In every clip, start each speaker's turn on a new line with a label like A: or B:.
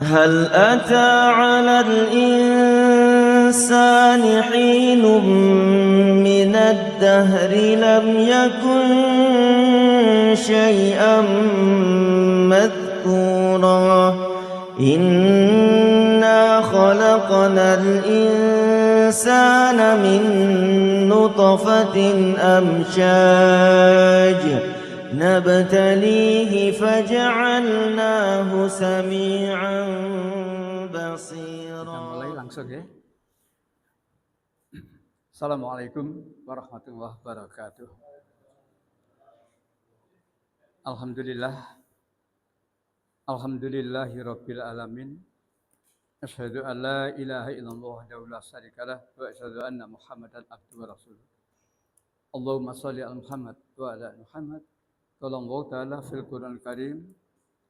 A: هل أتى على الإنسان حين من الدهر لم يكن شيئا مذكورا إنا خلقنا الإنسان من نطفة أمشاج نبتليه فجعلناه سميعا بصيرا.
B: Kita mulai langsung ya. Assalamualaikum warahmatullahi wabarakatuh. Alhamdulillahirabbil alamin. Asyhadu an la ilaha illallah wahdahu la syarikalah wa asyhadu anna Muhammadan abduhu wa rasuluh. Allahumma shalli ala Muhammad wa ala Muhammad. Qala Allah ta'ala fil Qur'anil Karim.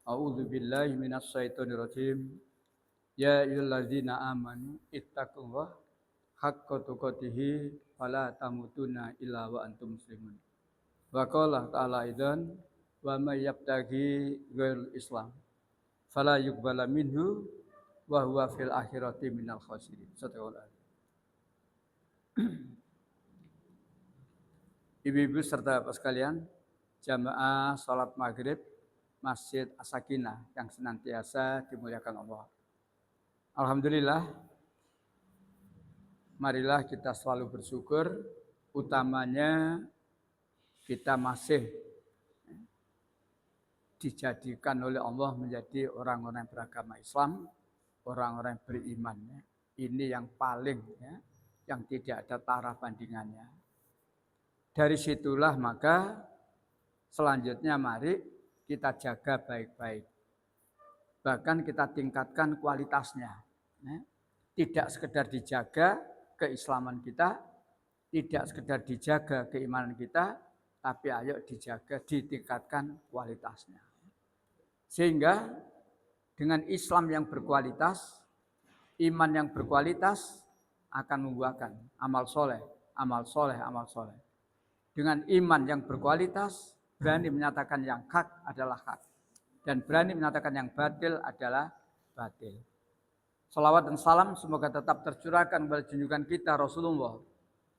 B: A'udzu billahi minasy syaithanir rajim. Ya ayyuhalladzina amanu ittaqullaha haqqa tuqatih wa la tamutunna illa wa antum muslimun. Wa qala ta'ala aidan wa may yabtaghi ghairal islam fala yuqbala minhu wa huwa fil akhirati minal khasirin. Sadaqallahu. Ibu-ibu serta Bapak sekalian, jamaah salat maghrib Masjid As-Sakinah yang senantiasa dimuliakan Allah. Alhamdulillah, marilah kita selalu bersyukur, utamanya kita masih dijadikan oleh Allah menjadi orang-orang yang beragama Islam, orang-orang yang beriman. Ini yang paling, yang tidak ada tara bandingannya. Dari situlah maka selanjutnya mari kita jaga baik-baik. Bahkan kita tingkatkan kualitasnya. Tidak sekedar dijaga keislaman kita, tidak sekedar dijaga keimanan kita, tapi ayo dijaga, ditingkatkan kualitasnya. Sehingga dengan Islam yang berkualitas, iman yang berkualitas akan membuahkan amal soleh, amal soleh, amal soleh. Dengan iman yang berkualitas, berani menyatakan yang hak adalah hak. Dan berani menyatakan yang batil adalah batil. Salawat dan salam semoga tetap tercurahkan kepada junjungan kita Rasulullah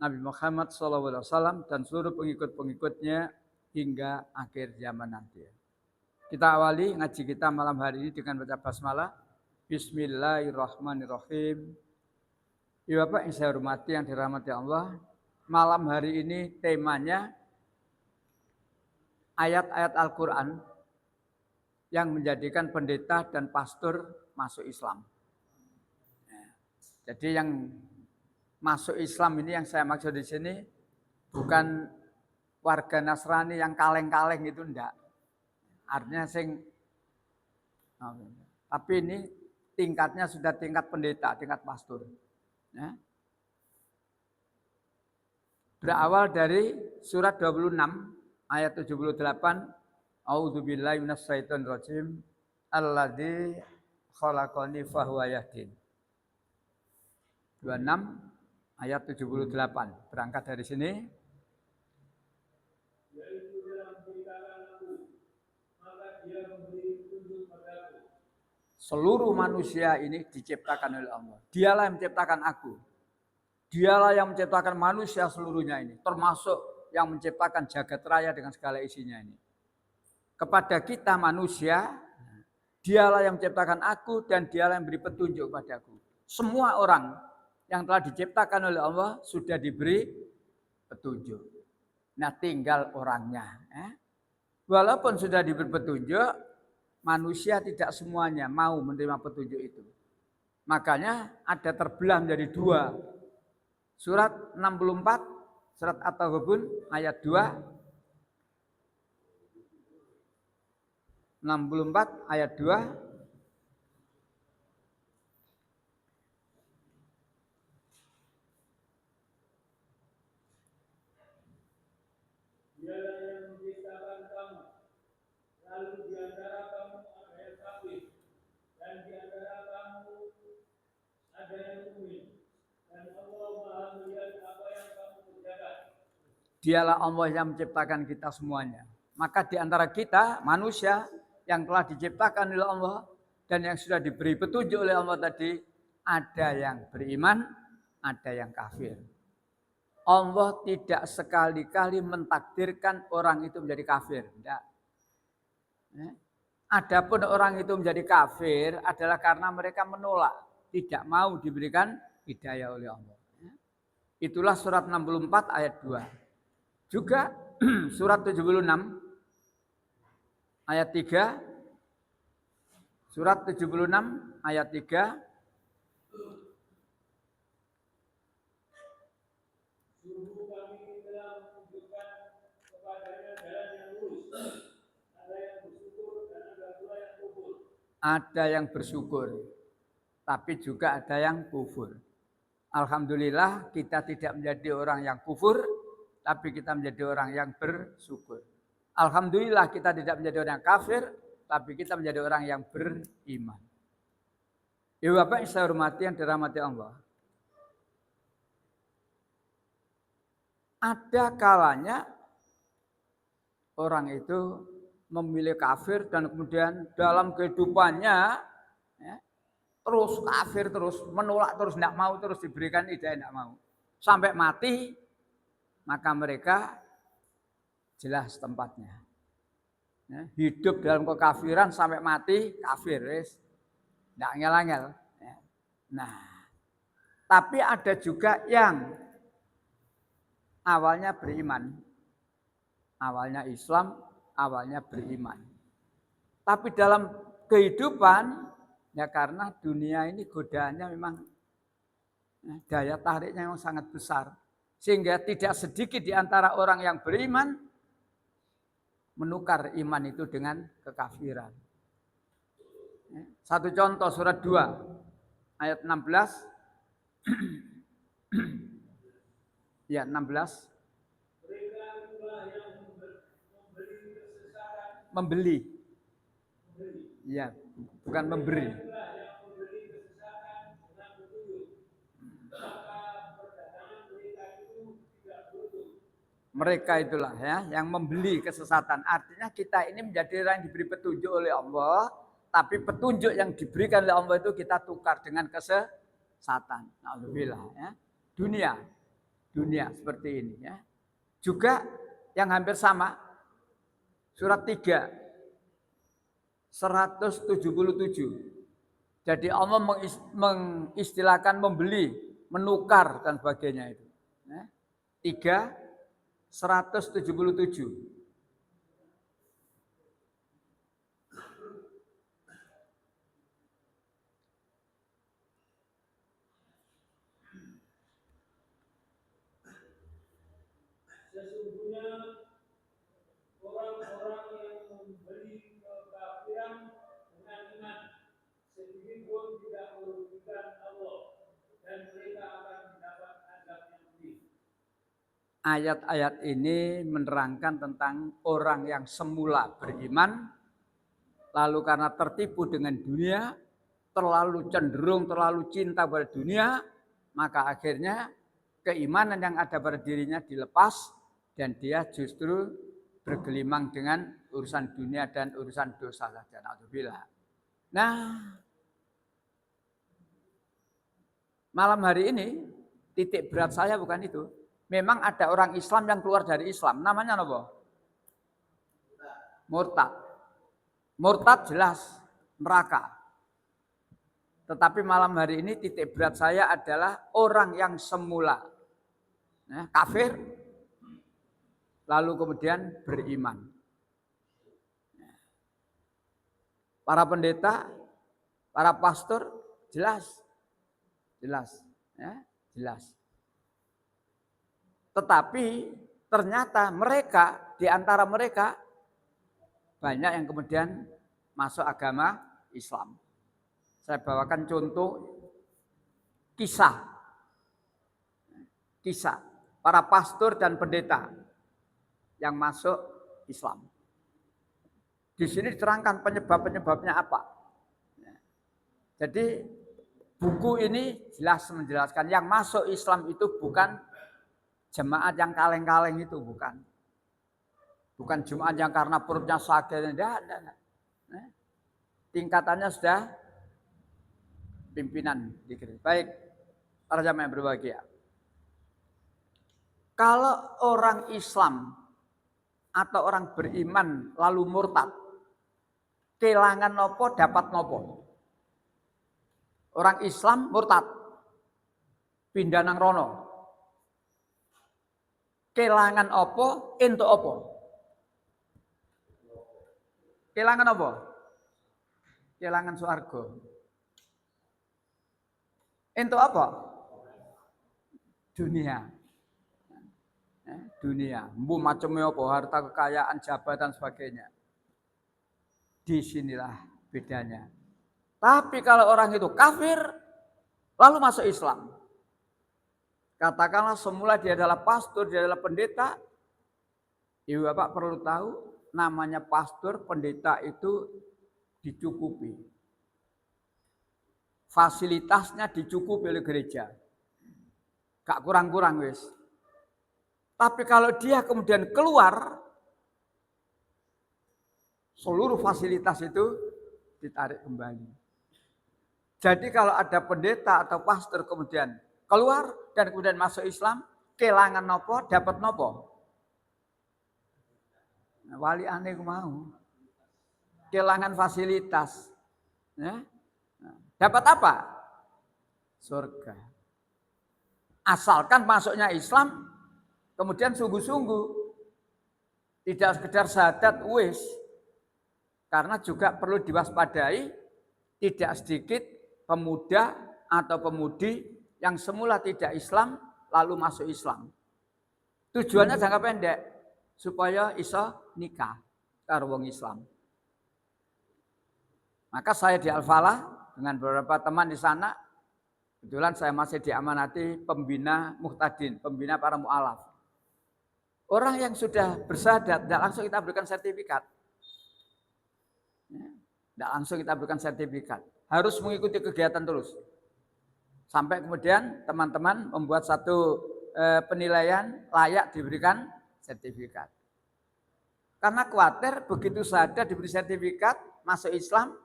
B: Nabi Muhammad SAW dan seluruh pengikut-pengikutnya hingga akhir zaman nanti. Kita awali ngaji kita malam hari ini dengan baca basmalah. Bismillahirrahmanirrahim. Ibu Bapak yang saya hormati, yang dirahmati Allah, malam hari ini temanya ayat-ayat Al-Quran yang menjadikan pendeta dan pastor masuk Islam. Jadi yang masuk Islam ini yang saya maksud di sini bukan warga Nasrani yang kaleng-kaleng itu enggak. Artinya tapi ini tingkatnya sudah tingkat pendeta, tingkat pastor. Ya. Berawal dari surat 26 ayat 78. A'udzubillahi minasyaitonir rajim. Alladzi khalaqani fahuwa yahdin. 26 ayat 78. Berangkat dari sini. Yaitu dalam menciptakan aku, maka dia memberi petunjuk padaku. Seluruh manusia ini diciptakan oleh Allah. Dialah yang menciptakan aku. Dialah yang menciptakan manusia seluruhnya ini. Termasuk yang menciptakan jagat raya dengan segala isinya ini. Kepada kita manusia, dialah yang menciptakan aku dan dialah yang beri petunjuk padaku. Semua orang yang telah diciptakan oleh Allah sudah diberi petunjuk. Nah tinggal orangnya. Walaupun sudah diberi petunjuk, manusia tidak semuanya mau menerima petunjuk itu. Makanya ada terbelah menjadi dua. Surat 64, surat At-Taghabun ayat 2. 64 ayat 2. Dialah yang menciptakan kamu, lalu di antara kamu ada yang kafir, dan di antara kamu ada yang mukmin. Dan Allah Maha melihat apa yang kamu kerjakan. Dialah Allah yang menciptakan kita semuanya. Maka di antara kita manusia yang telah diciptakan oleh Allah Dan yang sudah diberi petunjuk oleh Allah tadi, ada yang beriman, ada yang kafir. Allah tidak sekali-kali mentakdirkan orang itu menjadi kafir. Tidak. Adapun orang itu menjadi kafir adalah karena mereka menolak, tidak mau diberikan hidayah oleh Allah. Itulah surat 64 ayat 2. Juga surat 76 ayat 3. Surat 76 ayat 3. Ada yang bersyukur, tapi juga ada yang kufur. Alhamdulillah kita tidak menjadi orang yang kufur, tapi kita menjadi orang yang bersyukur. Alhamdulillah kita tidak menjadi orang yang kafir, tapi kita menjadi orang yang beriman. Ibu Bapak yang saya hormati, yang dirahmati Allah. Ada kalanya orang itu memilih kafir dan kemudian dalam kehidupannya ya, terus kafir, terus menolak, terus tidak mau, terus diberikan hidayah tidak mau. Sampai mati, maka mereka jelas tempatnya. Ya, hidup dalam kekafiran sampai mati, kafir. Tidak ngel-ngel. Ya. Nah, tapi ada juga yang awalnya beriman. Awalnya Islam, awalnya beriman. Tapi dalam kehidupan, ya karena dunia ini godaannya memang daya tariknya memang sangat besar. Sehingga tidak sedikit di antara orang yang beriman menukar iman itu dengan kekafiran. Satu contoh surat 2 ayat 16. Ya, 16. Membeli. Ya, bukan memberi. Mereka itulah ya yang membeli kesesatan. Artinya kita ini menjadi orang yang diberi petunjuk oleh Allah, tapi petunjuk yang diberikan oleh Allah itu kita tukar dengan kesesatan. Alhamdulillah ya. Dunia seperti ini ya. Juga yang hampir sama. Surat 3 177. Jadi Allah mengistilahkan membeli, menukar dan sebagainya itu. 3 177. Sesungguhnya orang-orang yang membeli kekafiran dengan iman sedikit pun tidak merugikan Allah dan mereka akan mendapat azab yang pedih. Ayat-ayat ini menerangkan tentang orang yang semula beriman, lalu karena tertipu dengan dunia, terlalu cenderung, terlalu cinta pada dunia, maka akhirnya keimanan yang ada pada dirinya dilepas dan dia justru bergelimang dengan urusan dunia dan urusan dosa saja. Nah, malam hari ini titik berat saya bukan itu. Memang ada orang Islam yang keluar dari Islam. Namanya apa? Murtad. Murtad jelas neraka. Tetapi malam hari ini titik berat saya adalah orang yang semula kafir, lalu kemudian beriman. Para pendeta, para pastor jelas. Tetapi ternyata mereka, di antara mereka banyak yang kemudian masuk agama Islam. Saya bawakan contoh kisah para pastor dan pendeta yang masuk Islam. Di sini diterangkan penyebab-penyebabnya apa. Jadi buku ini jelas menjelaskan yang masuk Islam itu bukan jemaat yang kaleng-kaleng itu, bukan. Bukan jemaat yang karena perutnya sakit, enggak. Tingkatannya sudah pimpinan di gereja. Baik, para jamaah yang berbahagia. Kalau orang Islam atau orang beriman lalu murtad, kelangan nopo dapat nopo. Orang Islam murtad, pindah nang rono. Kelangan opo, entuk opo. Kelangan opo? Kelangan swarga. Entuk apa? Dunia. Dunia. Mbu macamnya apa? Harta kekayaan, jabatan, sebagainya. Disinilah bedanya. Tapi kalau orang itu kafir, lalu masuk Islam. Katakanlah semula dia adalah pastor, dia adalah pendeta. Ibu Bapak perlu tahu, namanya pastor, pendeta itu dicukupi. Fasilitasnya dicukupi oleh gereja. Gak kurang-kurang wis. Tapi kalau dia kemudian keluar, seluruh fasilitas itu ditarik kembali. Jadi kalau ada pendeta atau pastor kemudian keluar dan kemudian masuk Islam, kelangan nopo, dapat nopo. Nah, wali aneh mau. Kelangan fasilitas. Ya. Nah, dapat apa? Surga. Asalkan masuknya Islam, kemudian sungguh-sungguh. Tidak sekedar syahadat wis. Karena juga perlu diwaspadai, tidak sedikit pemuda atau pemudi yang semula tidak Islam, lalu masuk Islam. Tujuannya jangka pendek, supaya iso nikah karo wong Islam. Maka saya di Al-Falah dengan beberapa teman di sana, kebetulan saya masih diamanati pembina muhtadin, pembina para mu'alaf. Orang yang sudah bersyahadat, tidak langsung kita berikan sertifikat. Tidak langsung kita berikan sertifikat. Harus mengikuti kegiatan terus. Sampai kemudian teman-teman membuat satu penilaian layak diberikan sertifikat. Karena khawatir begitu saja diberi sertifikat, masuk Islam,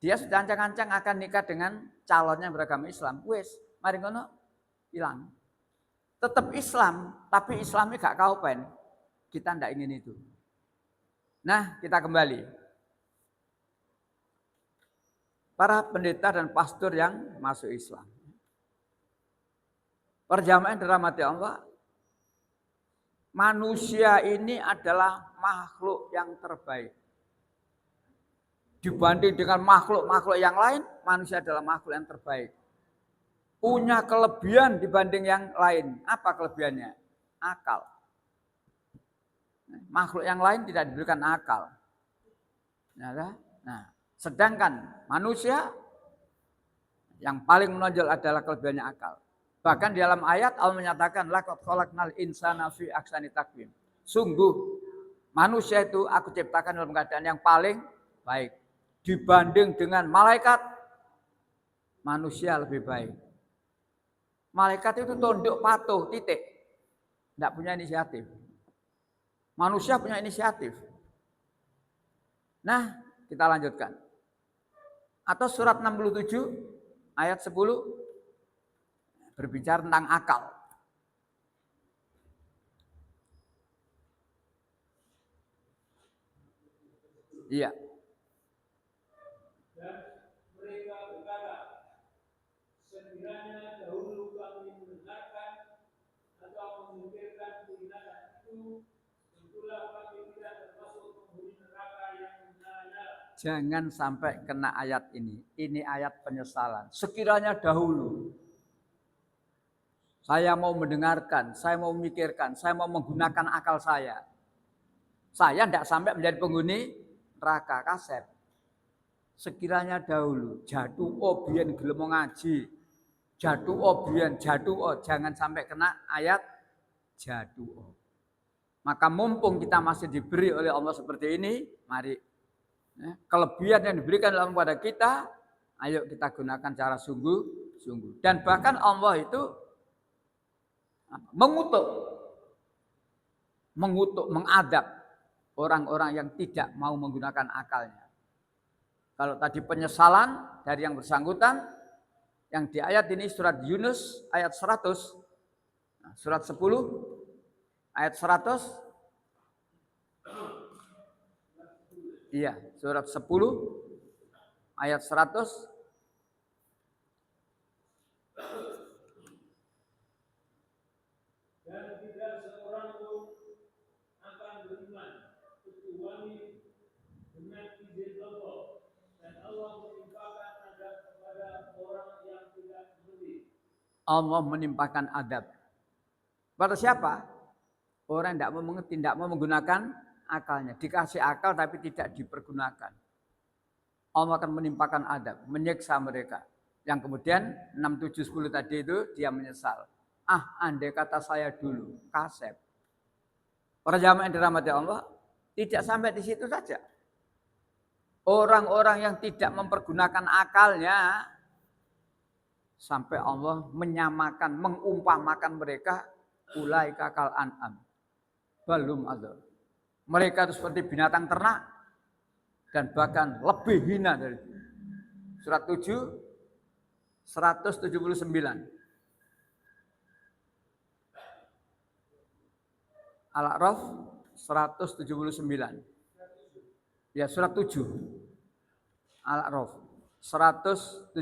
B: dia sudah ancang-ancang akan nikah dengan calonnya yang beragama Islam. Wes, mari ngono hilang. Tetap Islam, tapi Islamnya gak kaupen. Kita tidak ingin itu. Nah, kita kembali. Para pendeta dan pastor yang masuk Islam. Perjamaah yang dirahmati Allah, manusia ini adalah makhluk yang terbaik. Dibanding dengan makhluk-makhluk yang lain, manusia adalah makhluk yang terbaik. Punya kelebihan dibanding yang lain. Apa kelebihannya? Akal. Makhluk yang lain tidak diberikan akal. Nah, sedangkan manusia yang paling menonjol adalah kelebihannya akal. Bahkan di dalam ayat Allah menyatakan laqad khalaqnal insana fi ahsani taqwim. Sungguh manusia itu aku ciptakan dalam keadaan yang paling baik. Dibanding dengan malaikat, manusia lebih baik. Malaikat itu tunduk patuh, titik. Tidak punya inisiatif. Manusia punya inisiatif. Nah, kita lanjutkan. Atau surat 67 ayat 10 berbicara tentang akal. Iya.
C: Dan mereka berkata, sekiranya dahulu kami mendengarkan atau memikirkan kebenaran itu, tentulah kami tidak termasuk penghuni neraka yang menyala.
B: Jangan sampai kena ayat ini. Ini ayat penyesalan. Sekiranya dahulu saya mau mendengarkan, saya mau memikirkan, saya mau menggunakan akal saya. Saya tidak sampai menjadi penghuni neraka, kaset. Sekiranya dahulu jatuh obian gelem ngaji, jatuh obian, jangan sampai kena ayat jatuh. Maka mumpung kita masih diberi oleh Allah seperti ini, mari kelebihan yang diberikan Allah kepada kita, ayo kita gunakan cara sungguh-sungguh. Dan bahkan Allah itu mengutuk, mengadab orang-orang yang tidak mau menggunakan akalnya. Kalau tadi penyesalan dari yang bersangkutan, yang di ayat ini surat Yunus ayat 100, surat 10 ayat 100, iya surat 10 ayat 100,
C: dan tidak seorang pun akan beriman kecuali dengan izin Allah, dan Allah menimpakan azab kepada orang yang tidak mengerti.
B: Allah menimpakan adab. Pada siapa? Orang yang tidak mau mengerti, tidak mau menggunakan akalnya. Dikasih akal tapi tidak dipergunakan. Allah akan menimpakan adab, menyiksa mereka. Yang kemudian 6, 7, 10 tadi itu dia menyesal. Andai kata saya dulu, kasep. Para jamaah yang dirahmati Allah, tidak sampai di situ saja. Orang-orang yang tidak mempergunakan akalnya, sampai Allah menyamakan, mengumpamakan mereka, ulaika kal an'am. Balum adzal. Mereka itu seperti binatang ternak, dan bahkan lebih hina dari itu. Surat 7, 179. Al-A'raf 179. Ya, surat 7. Al-A'raf 179.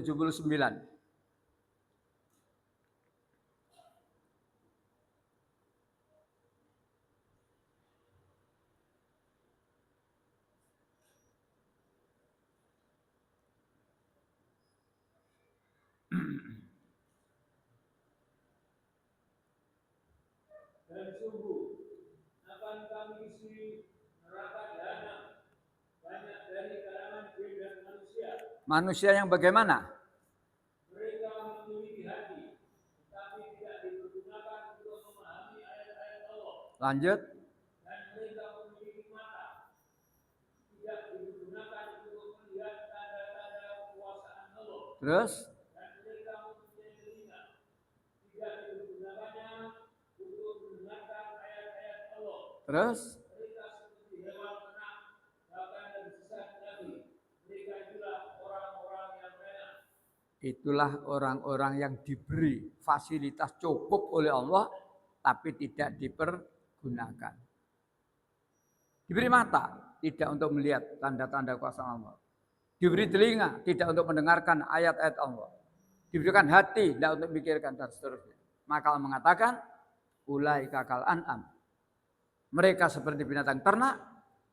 C: Dan sungguh akan kami isi neraka jahanam banyak dari kalangan jin dan manusia.
B: Manusia yang bagaimana?
C: Mereka memiliki hati, tetapi tidak dipergunakan untuk memahami ayat-ayat Allah.
B: Lanjut.
C: Dan mereka memiliki mata, tidak dipergunakan untuk melihat tanda-tanda kekuasaan Allah.
B: Terus?
C: Dan mereka mempunyai telinga, tidak dipergunakannya untuk mendengarkan ayat-ayat Allah.
B: Terus?
C: Mereka seperti hewan ternak, bahkan lebih sesat lagi. Mereka itulah orang-orang yang enak.
B: Itulah orang-orang yang diberi fasilitas cukup oleh Allah, tapi tidak dipergunakan. Diberi mata, tidak untuk melihat tanda-tanda kuasa Allah. Diberi telinga, tidak untuk mendengarkan ayat-ayat Allah. Diberikan hati, tidak untuk memikirkan, dan seterusnya. Maka Allah mengatakan, ulaika kal an'am. Mereka seperti binatang ternak,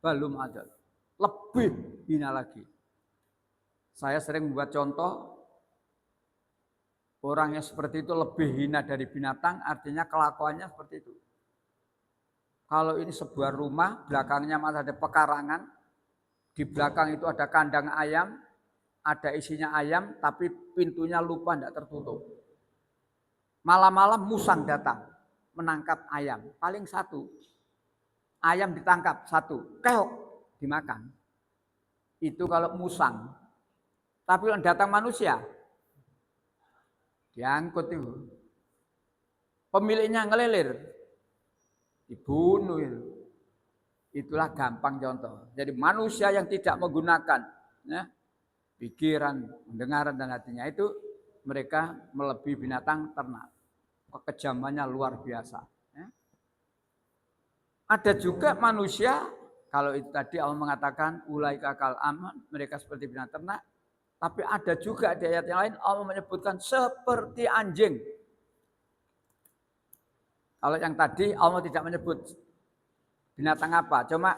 B: balum adzal. Lebih hina lagi. Saya sering membuat contoh, orang yang seperti itu lebih hina dari binatang, artinya kelakuannya seperti itu. Kalau ini sebuah rumah, belakangnya masih ada pekarangan, di belakang itu ada kandang ayam, ada isinya ayam, tapi pintunya lupa tidak tertutup. Malam-malam musang datang, menangkap ayam, paling satu. Ayam ditangkap satu, keok, dimakan. Itu kalau musang. Tapi kalau datang manusia, diangkut itu. Pemiliknya ngelilir, dibunuh itu. Itulah gampang contoh. Jadi manusia yang tidak menggunakan ya, pikiran, pendengaran dan hatinya itu, mereka melebihi binatang ternak. Kekejamannya luar biasa. Ya. Ada juga manusia, kalau itu tadi Allah mengatakan ulaika kal aman, mereka seperti binatang ternak. Tapi ada juga di ayat yang lain Allah menyebutkan seperti anjing. Kalau yang tadi Allah tidak menyebut binatang apa, cuma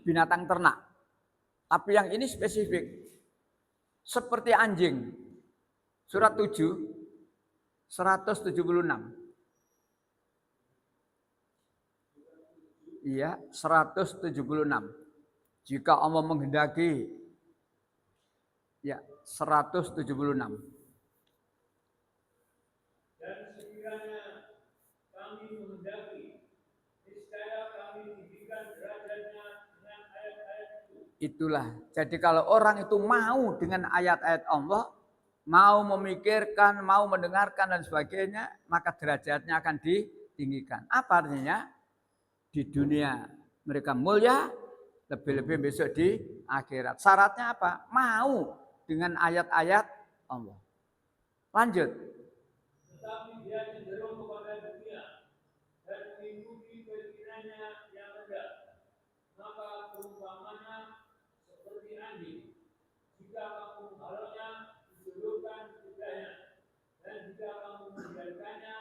B: binatang ternak. Tapi yang ini spesifik. Seperti anjing. Surat 7, 176. Iya, 176. Jika Allah menghendaki, ya 176.
C: Dan sekiranya kami menghendaki, niscaya kami tinggikan derajatnya dengan ayat-ayat itu.
B: Itulah. Jadi kalau orang itu mau dengan ayat-ayat Allah, mau memikirkan, mau mendengarkan dan sebagainya, maka derajatnya akan ditinggikan. Apa artinya? Di dunia mereka mulia, Lebih-lebih besok di akhirat. Syaratnya apa? Mau dengan ayat-ayat Allah. Lanjut.
C: Tetapi dia cenderung kepada dunia dan mengikuti keinginannya yang rendah. Maka perumpamannya seperti anjing. Jika kamu menghalaunya, dijulurkan lidahnya. Dan jika kamu membiarkannya,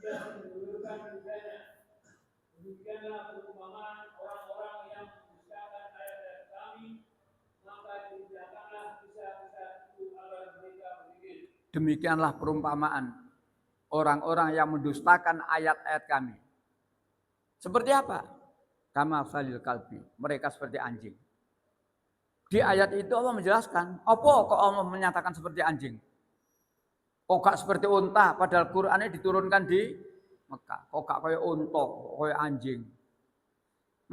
C: dia menjulurkan lidahnya. Demikianlah perumpamaan orang-orang yang mendustakan ayat-ayat kami, maka diceritakanlah kisah-kisah itu agar mereka berpikir.
B: Demikianlah perumpamaan orang-orang yang mendustakan ayat-ayat kami. Seperti apa? Kama salil kalbi. Mereka seperti anjing. Di ayat itu Allah menjelaskan, apa kok Allah menyatakan seperti anjing? Kok gak seperti unta, padahal Quran ini diturunkan di Mekah. Kok gak kayak unta, kayak anjing.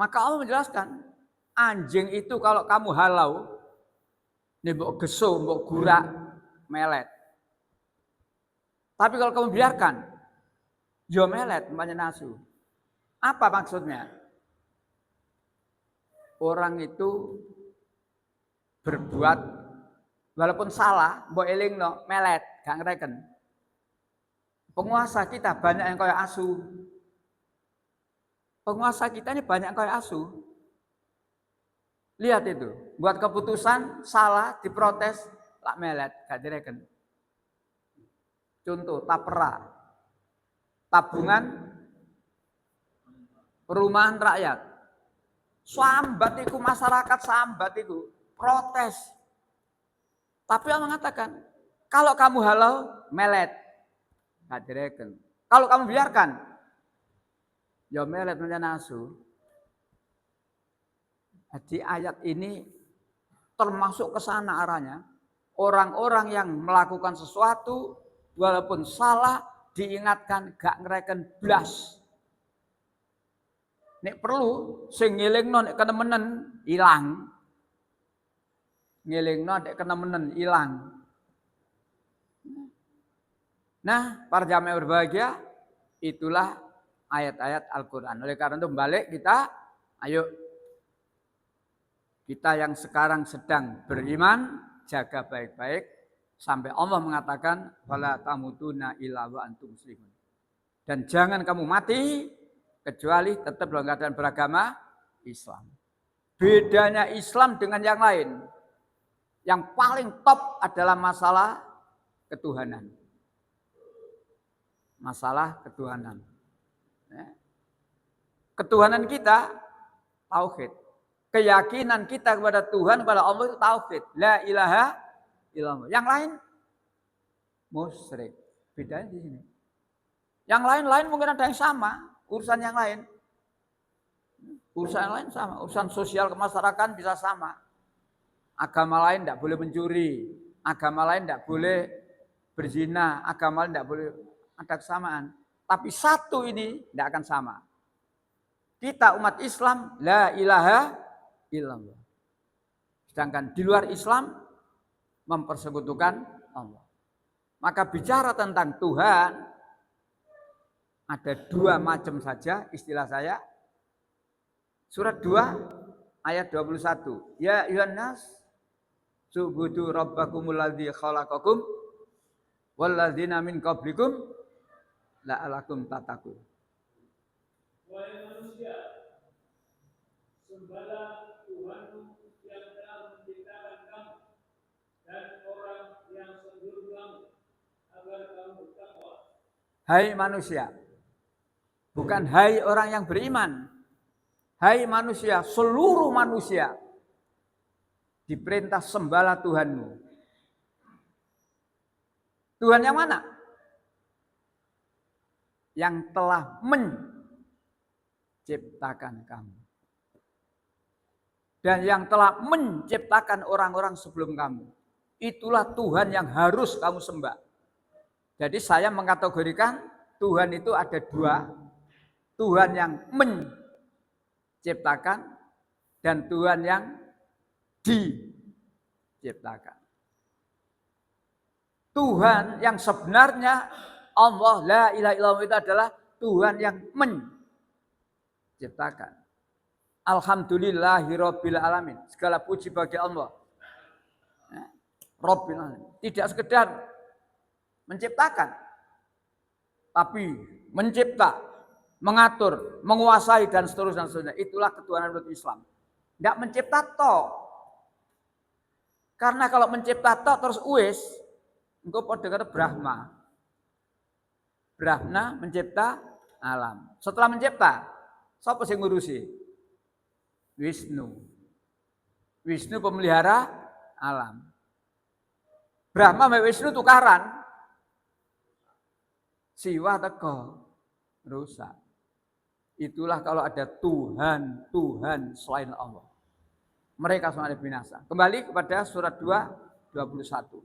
B: Maka Allah menjelaskan, anjing itu kalau kamu halau, ini mbok geso, mbok gurak, melet. Tapi kalau kamu biarkan, ya melet, namanya nasu. Apa maksudnya? Orang itu berbuat walaupun salah, mbok elingno, melet, gak ngereken. Penguasa kita banyak yang kayak asu. Penguasa kita ini banyak yang kayak asu. Lihat itu, buat keputusan salah, diprotes, lak melet, gak direken. Contoh, tapera, tabungan perumahan rakyat. Sambat itu masyarakat, sambat itu protes. Tapi Allah mengatakan, kalau kamu halau, melet, gak direken. Kalau kamu biarkan, ya melet menjadi nasu. Jadi ayat ini termasuk ke sana arahnya. Orang-orang yang melakukan sesuatu walaupun salah diingatkan gak ngereken blas. Nek perlu sing ngelingno nek kenemenen ilang. Ngelingno nek kenemenen ilang. Nah, para jamaah berbahagia, itulah ayat-ayat Al-Qur'an. Oleh karena itu balik kita, ayo kita yang sekarang sedang beriman, jaga baik-baik sampai Allah mengatakan wala tamutuna illa wa antum muslimun. Dan jangan kamu mati kecuali tetap dalam keadaan beragama Islam. Bedanya Islam dengan yang lain, yang paling top adalah masalah ketuhanan. Masalah ketuhanan. Ketuhanan kita tauhid. Keyakinan kita kepada Tuhan, kepada Allah itu tauhid. La ilaha illallah. Yang lain musyrik. Bedanya di sini. Yang lain mungkin ada yang sama, urusan yang lain. Urusan yang lain sama, urusan sosial kemasyarakatan bisa sama. Agama lain tidak boleh mencuri, agama lain tidak boleh berzina, agama lain tidak boleh, ada kesamaan. Tapi satu ini tidak akan sama. Kita umat Islam, la ilaha illallah. Sedangkan di luar Islam mempersekutukan Allah. Maka bicara tentang Tuhan ada dua macam saja istilah saya. Surat 2 ayat 21. Ya ayyuhan nas subudu rabbakumul ladzi khalaqakum wal ladzina min qablikum la'alakum tattaqun.
C: Wahai manusia, sembahlah Tuhanmu yang telah menciptakan kamu dan orang yang sebelum kamu agar kamu bertakwa.
B: Hai manusia, bukan hai orang yang beriman. Hai manusia, seluruh manusia diperintah sembahlah Tuhanmu. Tuhan yang mana? Yang telah menciptakan kamu. Dan yang telah menciptakan orang-orang sebelum kamu. Itulah Tuhan yang harus kamu sembah. Jadi saya mengkategorikan Tuhan itu ada dua. Tuhan yang menciptakan dan Tuhan yang diciptakan. Tuhan yang sebenarnya Allah la ilaha illallah itu adalah Tuhan yang menciptakan. Alhamdulillahirabbil alamin. Segala puji bagi Allah. Rabbil alamin. Tidak sekedar menciptakan, tapi mencipta, mengatur, menguasai dan seterusnya. Itulah ketuhanan menurut Islam. Tidak mencipta toh. Karena kalau mencipta toh terus wis, engko padha karo Brahma. Brahma mencipta alam. Setelah mencipta, siapa sing ngurusi? Wisnu. Wisnu pemelihara alam. Brahma sama Wisnu tukaran. Siwa teko rusak. Itulah kalau ada Tuhan selain Allah. Mereka semua ada binasa. Kembali kepada surat 2:21.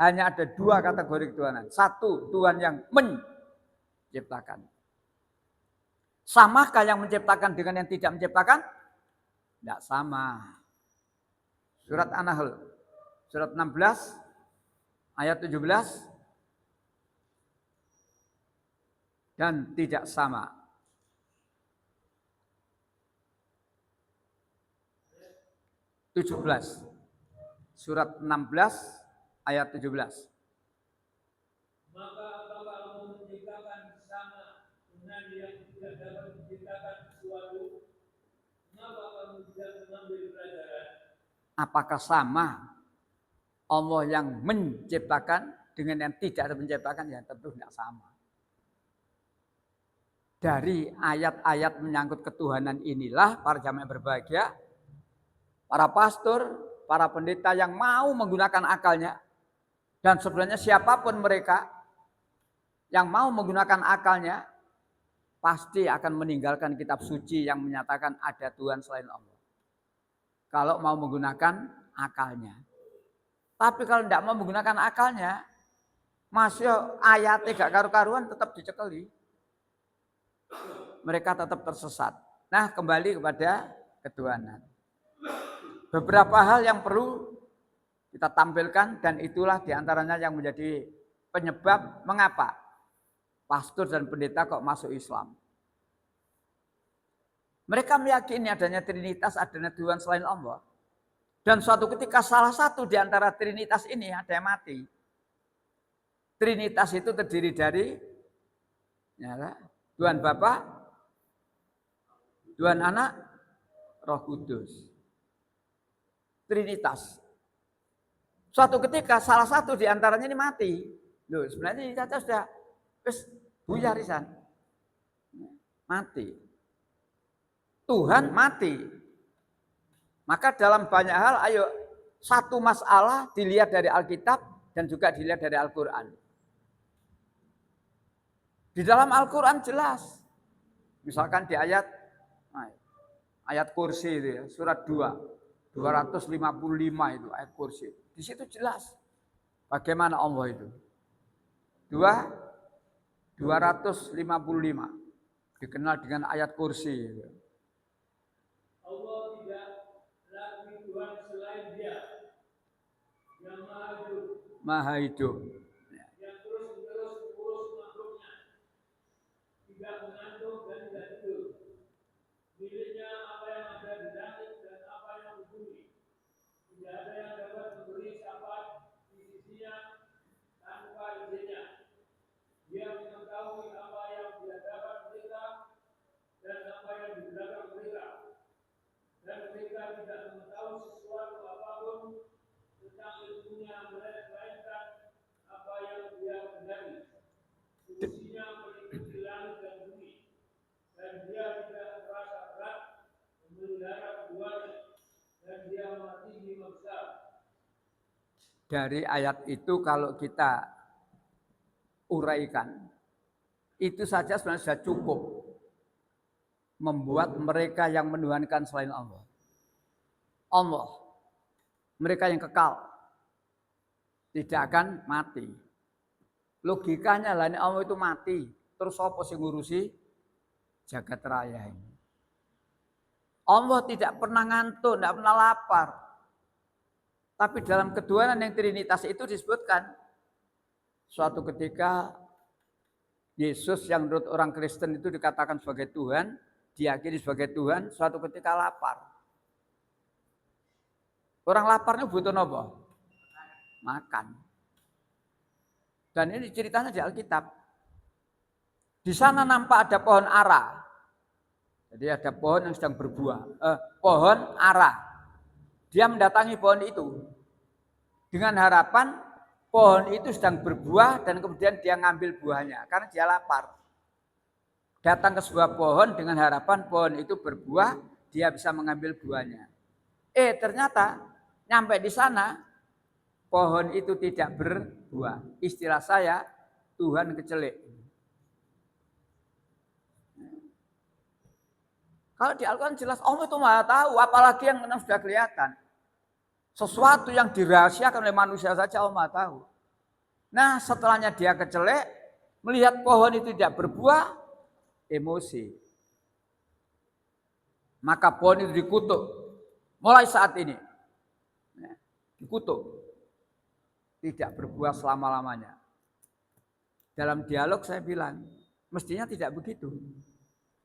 B: Hanya ada dua kategori ketuhanan. Satu, Tuhan yang menciptakan. Samakah yang menciptakan dengan yang tidak menciptakan? Tidak sama. Surat An-Nahl, surat 16, ayat 17. Dan tidak sama. Surat 16 ayat 17.
C: Maka apakah kamu menciptakan sama dengan yang tidak dapat menciptakan sesuatu? Mengapa kamu tidak mengambil pelajaran?
B: Apakah sama Allah yang menciptakan dengan yang tidak ada menciptakan? Ya tentu tidak sama. Dari ayat-ayat menyangkut ketuhanan inilah para jamaah berbahagia, para pastor, para pendeta yang mau menggunakan akalnya, dan sebenarnya siapapun mereka yang mau menggunakan akalnya, pasti akan meninggalkan kitab suci yang menyatakan ada Tuhan selain Allah. Kalau mau menggunakan akalnya. Tapi kalau tidak mau menggunakan akalnya, masih ayatnya gak karu-karuan tetap dicekeli. Mereka tetap tersesat. Nah, kembali kepada ketuhanan. Beberapa hal yang perlu kita tampilkan dan itulah diantaranya yang menjadi penyebab mengapa pastor dan pendeta kok masuk Islam. Mereka meyakini adanya Trinitas, adanya Tuhan selain Allah. Dan suatu ketika salah satu di antara Trinitas ini ada yang mati. Trinitas itu terdiri dari Tuhan Bapa, Tuhan Anak, Roh Kudus. Trinitas. Suatu ketika salah satu di antaranya ini mati. Loh, sebenarnya ini caca sudah buyar isan. Mati. Tuhan mati. Maka dalam banyak hal, ayo satu masalah dilihat dari Alkitab dan juga dilihat dari Al-Quran. Di dalam Al-Quran jelas. Misalkan di ayat kursi itu ya, surat 2, 255 itu ayat kursi. Di situ jelas bagaimana Allah itu. 255 dikenal dengan ayat kursi itu.
C: Allah tidak lagi Tuhan selain Dia yang Maha Hidup. Yang terus-menerus mengurus makhluknya. Tidak mengantuk dan tidak tidur. Miliknya apa yang ada di langit dan apa yang di bumi. Tidak ada yang dapat memberi syafaat di sisinya tanpa izinnya. Dia mengetahui apa yang di hadapan mereka dan apa yang di belakang mereka. Dan mereka tidak mengetahui sesuatu apapun tentang ilmunya melainkan apa yang Dia kehendaki. Fungsinya meliputi langit dan bumi. Dan Dia tidak merasa berat memelihara keduanya. Dan Dia Maha Tinggi Maha Besar.
B: Dari ayat itu kalau kita uraikan, itu saja sebenarnya sudah cukup membuat mereka yang menuhankan selain Allah. Allah, mereka yang kekal, tidak akan mati. Logikanya lah ini Allah itu mati, terus apa sih ngurusi jagat raya ini? Allah tidak pernah ngantuk, tidak pernah lapar. Tapi dalam ketuhanan yang Trinitas itu disebutkan suatu ketika Yesus yang menurut orang Kristen itu dikatakan sebagai Tuhan, diyakini sebagai Tuhan, suatu ketika lapar. Orang laparnya butuh apa? Makan. Dan ini ceritanya di Alkitab. Di sana nampak ada pohon ara. Jadi ada pohon yang sedang berbuah. Pohon ara. Dia mendatangi pohon itu. Dengan harapan pohon itu sedang berbuah dan kemudian dia ngambil buahnya. Karena dia lapar. Datang ke sebuah pohon dengan harapan pohon itu berbuah, dia bisa mengambil buahnya. Ternyata nyampe di sana, pohon itu tidak berbuah. Istilah saya, Tuhan kecelek. Kalau di Al-Quran jelas, Allah itu Maha tahu, apalagi yang sudah kelihatan. Sesuatu yang dirahasiakan oleh manusia saja Allah Maha tahu. Nah, setelahnya dia kecelek, melihat pohon itu tidak berbuah, emosi. Maka pohon itu dikutuk. Mulai saat ini. Dikutuk. Tidak berbuah selama-lamanya. Dalam dialog saya bilang, mestinya tidak begitu.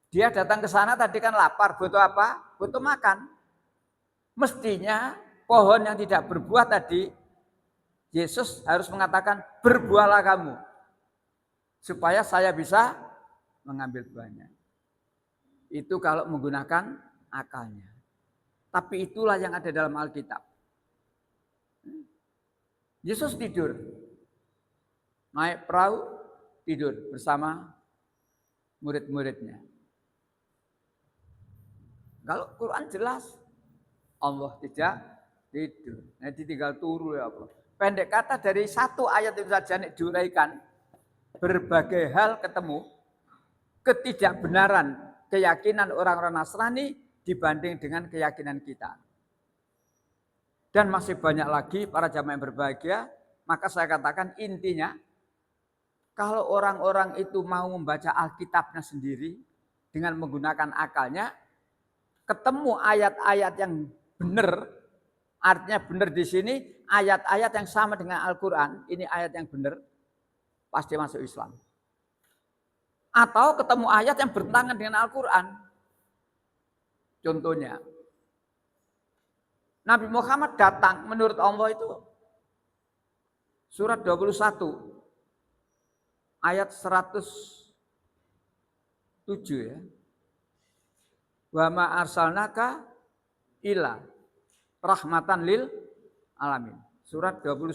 B: Dia datang ke sana tadi kan lapar, butuh apa? Butuh makan. Mestinya pohon yang tidak berbuah tadi, Yesus harus mengatakan, berbuahlah kamu. Supaya saya bisa mengambil buahnya. Itu kalau menggunakan akalnya. Tapi itulah yang ada dalam Alkitab. Yesus tidur. Naik perahu, tidur bersama murid-muridnya. Kalau Quran jelas, Allah tidak tidur. Nanti tinggal turu ya Allah. Pendek kata dari satu ayat itu saja diuraikan, berbagai hal ketemu, ketidakbenaran keyakinan orang-orang Nasrani dibanding dengan keyakinan kita. Dan masih banyak lagi para jamaah yang berbahagia, maka saya katakan intinya, kalau orang-orang itu mau membaca Alkitabnya sendiri dengan menggunakan akalnya, ketemu ayat-ayat yang benar, artinya benar di sini, ayat-ayat yang sama dengan Al-Quran, ini ayat yang benar, pasti masuk Islam. Atau ketemu ayat yang bertentangan dengan Al-Quran. Contohnya, Nabi Muhammad datang menurut Allah itu surat 21 ayat 107 ya. Wa ma arsalnaka illa rahmatan lil alamin. Surat 21.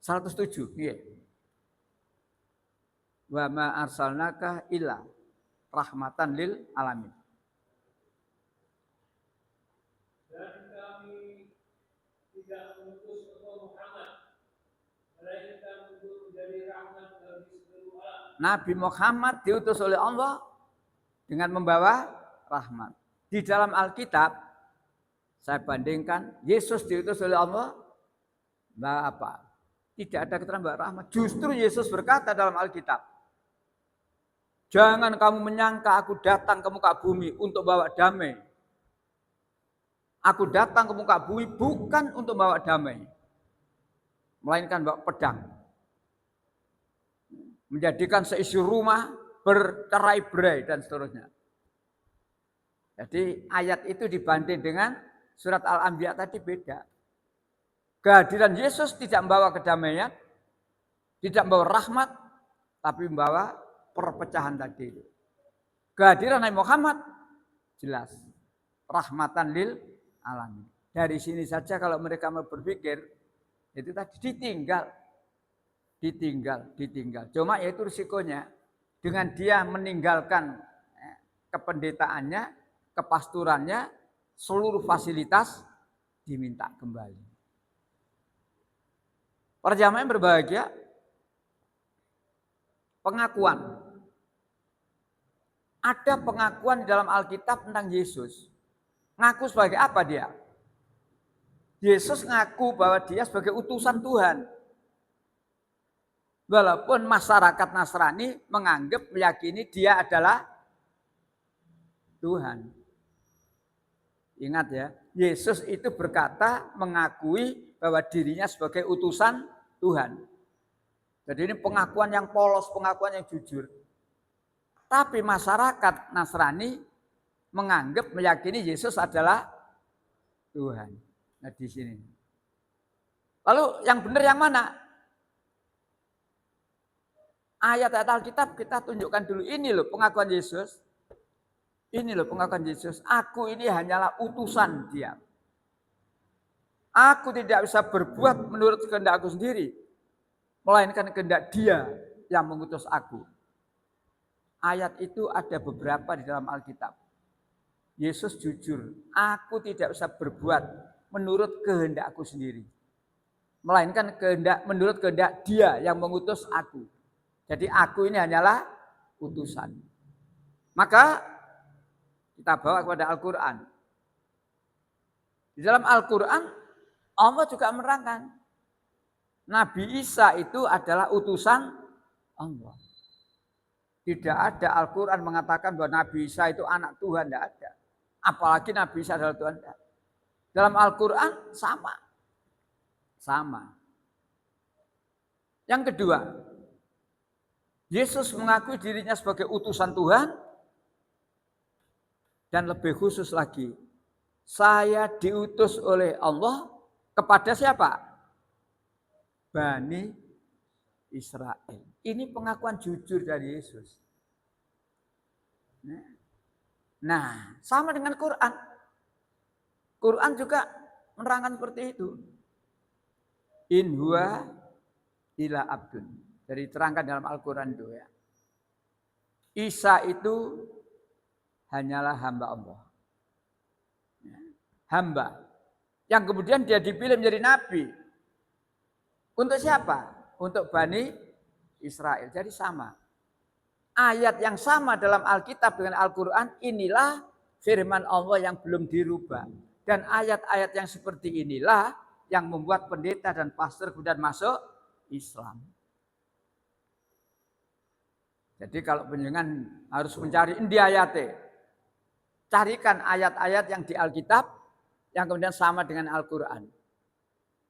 B: 107, iya. Wa ma arsalnaka illa rahmatan lil alamin.
C: Dan kami tidak mengutus Muhammad melainkan untuk menjadi rahmat bagi seluruh alam.
B: Nabi Muhammad diutus oleh Allah dengan membawa rahmat. Di dalam Alkitab saya bandingkan Yesus diutus oleh Allah bawa apa? Tidak ada keterangan bawa rahmat. Justru Yesus berkata dalam Alkitab, jangan kamu menyangka aku datang ke muka bumi untuk bawa damai. Aku datang ke muka bumi bukan untuk bawa damai, melainkan bawa pedang. Menjadikan seisi rumah bercerai-berai dan seterusnya. Jadi ayat itu dibanding dengan surat Al-Anbiya tadi beda. Kehadiran Yesus tidak membawa kedamaian, tidak membawa rahmat, tapi membawa perpecahan tadi. Kehadiran Nabi Muhammad jelas rahmatan lil alamin. Dari sini saja kalau mereka mau berpikir itu tadi ditinggal. Cuma itu risikonya dengan dia meninggalkan kependetaannya, kepasturannya, seluruh fasilitas diminta kembali. Para jamaah yang berbahagia, pengakuan. Ada pengakuan di dalam Alkitab tentang Yesus. Ngaku sebagai apa dia? Yesus ngaku bahwa dia sebagai utusan Tuhan. Walaupun masyarakat Nasrani menganggap, meyakini dia adalah Tuhan. Ingat ya, Yesus itu berkata, mengakui bahwa dirinya sebagai utusan Tuhan. Jadi ini pengakuan yang polos, pengakuan yang jujur. Tapi masyarakat Nasrani menganggap, meyakini Yesus adalah Tuhan. Nah di sini. Lalu yang benar yang mana? Ayat-ayat Alkitab kita tunjukkan dulu. Ini loh pengakuan Yesus. Ini loh pengakuan Yesus. Aku ini hanyalah utusan Dia. Aku tidak bisa berbuat menurut kehendak aku sendiri. Melainkan kehendak Dia yang mengutus aku. Ayat itu ada beberapa di dalam Alkitab. Yesus jujur, aku tidak bisa berbuat menurut kehendakku sendiri. Melainkan menurut kehendak Dia yang mengutus aku. Jadi aku ini hanyalah utusan. Maka kita bawa kepada Al-Quran. Di dalam Al-Quran Allah juga menerangkan Nabi Isa itu adalah utusan Allah. Tidak ada Al-Quran mengatakan bahwa Nabi Isa itu anak Tuhan, tidak ada. Apalagi Nabi Isa adalah Tuhan. Dalam Al-Quran sama. Yang kedua, Yesus mengakui dirinya sebagai utusan Tuhan. Dan lebih khusus lagi, saya diutus oleh Allah kepada siapa? Bani Israel. Ini pengakuan jujur dari Yesus. Nah, sama dengan Quran. Quran juga menerangkan seperti itu. In huwa ila abdun. Jadi terangkan dalam Al-Quran itu ya. Isa itu hanyalah hamba Allah. Hamba. Yang kemudian dia dipilih menjadi nabi. Untuk siapa? Untuk Bani Israel. Jadi sama. Ayat yang sama dalam Alkitab dengan Al-Quran, inilah firman Allah yang belum dirubah. Dan ayat-ayat yang seperti inilah yang membuat pendeta dan pastor kemudian masuk Islam. Jadi kalau penjenengan harus mencari endi ayate, carikan ayat-ayat yang di Alkitab yang kemudian sama dengan Al-Quran.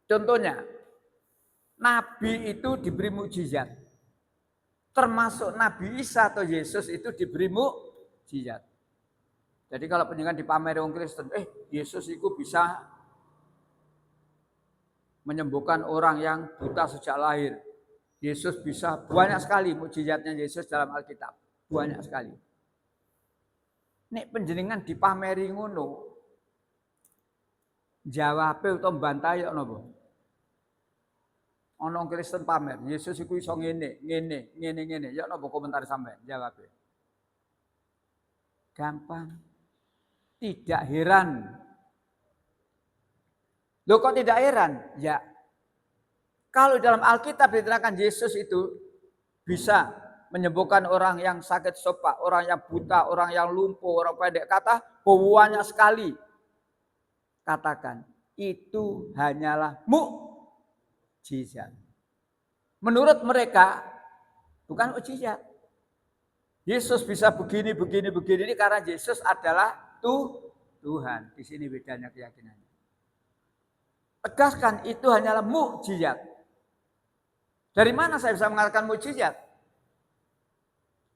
B: Contohnya, Nabi itu diberi mukjizat. Termasuk Nabi Isa atau Yesus itu diberi mukjizat. Jadi kalau penjenengan dipameri orang Kristen, Yesus itu bisa menyembuhkan orang yang buta sejak lahir. Yesus bisa, banyak sekali mukjizatnya Yesus dalam Alkitab. Banyak sekali. Nek penjenengan dipameri ngono, jawabe utawa bantahe ana apa? Ana Kristen pamer, Yesus iku iso ngene. Ya napa komentar sampean? Jawabe. Gampang. Tidak heran. Loh kok tidak heran? Ya. Kalau dalam Alkitab diterangkan Yesus itu bisa menyembuhkan orang yang sakit sopak, orang yang buta, orang yang lumpuh, orang pendek kata, banyak sekali. Katakan, itu hanyalah mukjizat. Menurut mereka, bukan mukjizat. Yesus bisa begini ini karena Yesus adalah Tuhan. Di sini bedanya keyakinannya. Tegaskan, itu hanyalah mukjizat. Dari mana saya bisa mengatakan mukjizat?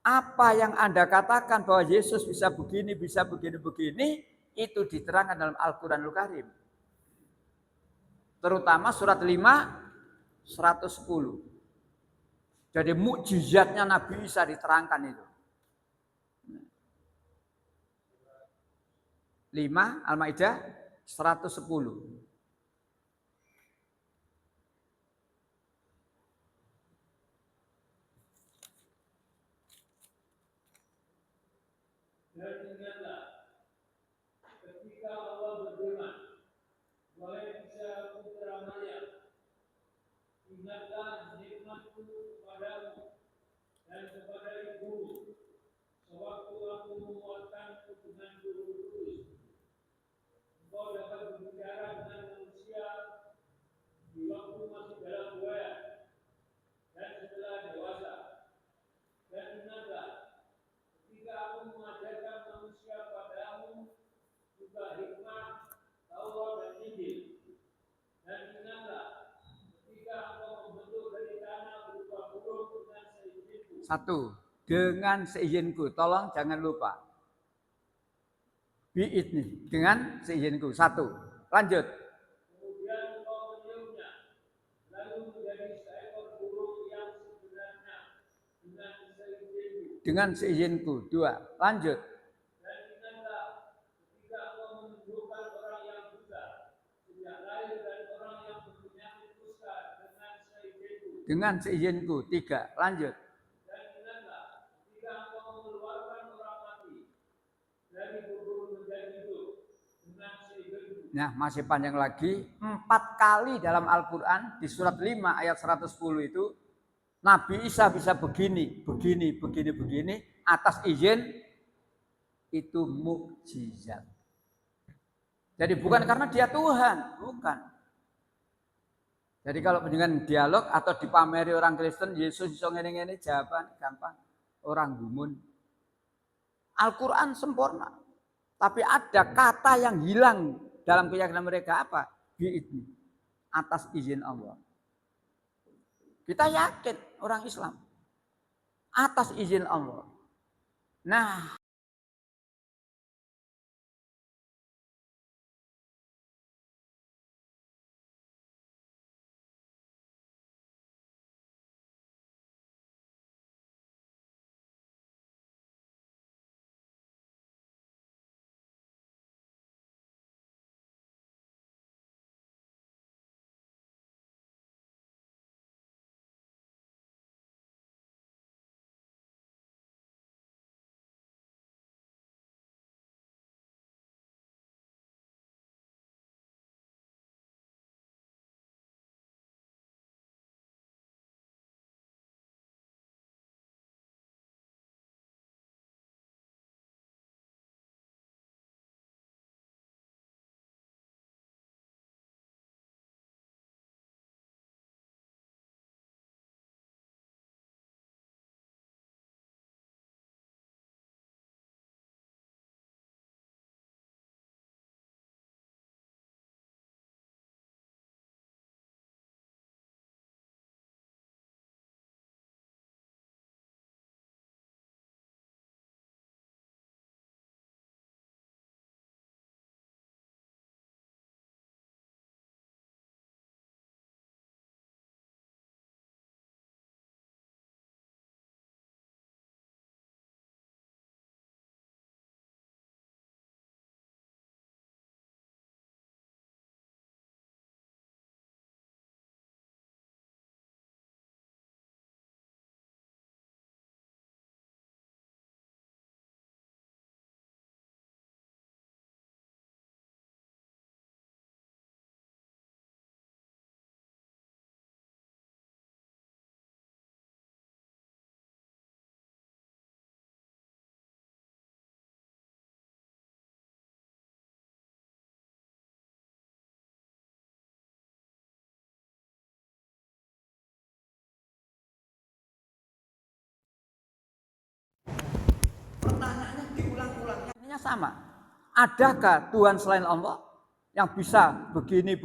B: Apa yang Anda katakan bahwa Yesus bisa begini, itu diterangkan dalam Al-Quranul Karim. Terutama surat 5, 110. Jadi mukjizatnya Nabi Isa diterangkan itu. 5, Al-Maidah 110.
C: Dan ingatlah, ketika Allah berfirman, wahai Isa putra Maryam, ingatlah nikmatku kepadamu dan kepada ibumu, sewaktu aku menguatkanmu dengan Ruh Kudus. Engkau dapat berbicara dengan manusia di waktu masih dalam buaya dan setelah dewasa. Dan ingatlah, ketika aku mengajarkan manusia padamu juga hikmah, Taurat dan Injil. Dan ingatlah, ketika engkau membentuk dari tanah berupa
B: Satu, dengan seizinku. Tolong jangan lupa. Bi'idni, dengan seizinku. Satu. Lanjut.
C: Kemudian engkau menyiumnya, lalu menjadi seekor burung yang sebenarnya dengan seizinku.
B: Dengan seizinku. Dua. Lanjut.
C: Dan ingatlah ketika engkau menumbuhkan orang yang buta, sejak lahir dari orang yang berpenyakit kusta dengan seizinku.
B: Dengan seizinku. Tiga. Lanjut.
C: Dan ingatlah ketika engkau mengeluarkan orang mati dari kubur menjadi hidup dengan seizinku.
B: Nah, masih panjang lagi. 4 kali dalam Al-Quran di surat 5 ayat 110 itu Nabi Isa bisa begini atas izin itu mukjizat. Jadi bukan karena dia Tuhan, bukan. Jadi kalau dengan dialog atau dipameri orang Kristen, Yesus iso ngene-ngene jawaban gampang. Orang gumun. Al-Quran sempurna. Tapi ada kata yang hilang dalam keyakinan mereka apa? Bi'idni. Atas izin Allah. Kita yakin orang Islam. Atas izin Allah. Nah, pertanyaannya diulang-ulang. Yang sama. Adakah Tuhan selain Allah yang bisa begini?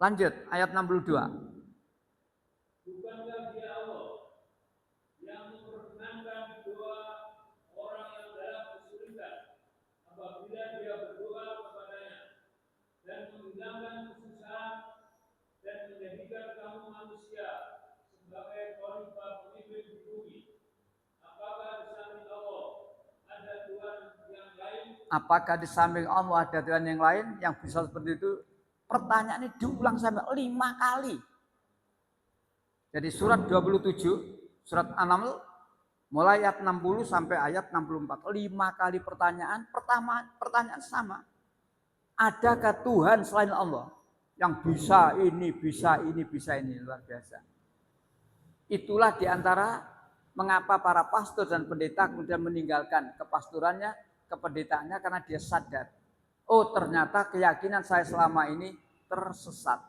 B: Lanjut, ayat 62.
C: Bukankah dia Allah yang memperkenankan doa orang yang dalam kesulitan apabila dia berdoa kepadanya dan menghilangkan kesusahan dan menjadikan kamu manusia sebagai khalifah pemimpin di bumi? Apakah di samping Allah ada Tuhan yang lain?
B: Apakah di samping Allah ada Tuhan yang lain yang bisa seperti itu? Pertanyaan ini diulang sampai 5 kali. Jadi surat 27, surat An-Naml, mulai ayat 60 sampai ayat 64. 5 kali pertanyaan, pertanyaan sama. Adakah Tuhan selain Allah yang bisa ini, bisa ini, luar biasa. Itulah diantara mengapa para pastor dan pendeta kemudian meninggalkan kepastorannya, kependetaannya karena dia sadar. Oh, ternyata keyakinan saya selama ini tersesat.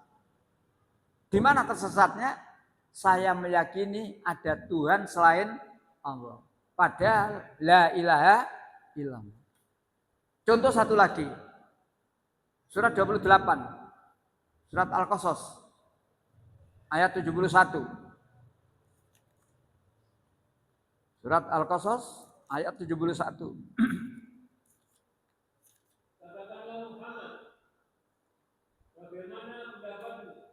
B: Di mana tersesatnya? Saya meyakini ada Tuhan selain Allah. Padahal la ilaha illallah. Contoh satu lagi. Surat 28. Surat Al-Qasas. Ayat 71. Surat Al-Qasas ayat 71.
C: Katakanlah Muhammad, bagaimana pendapatmu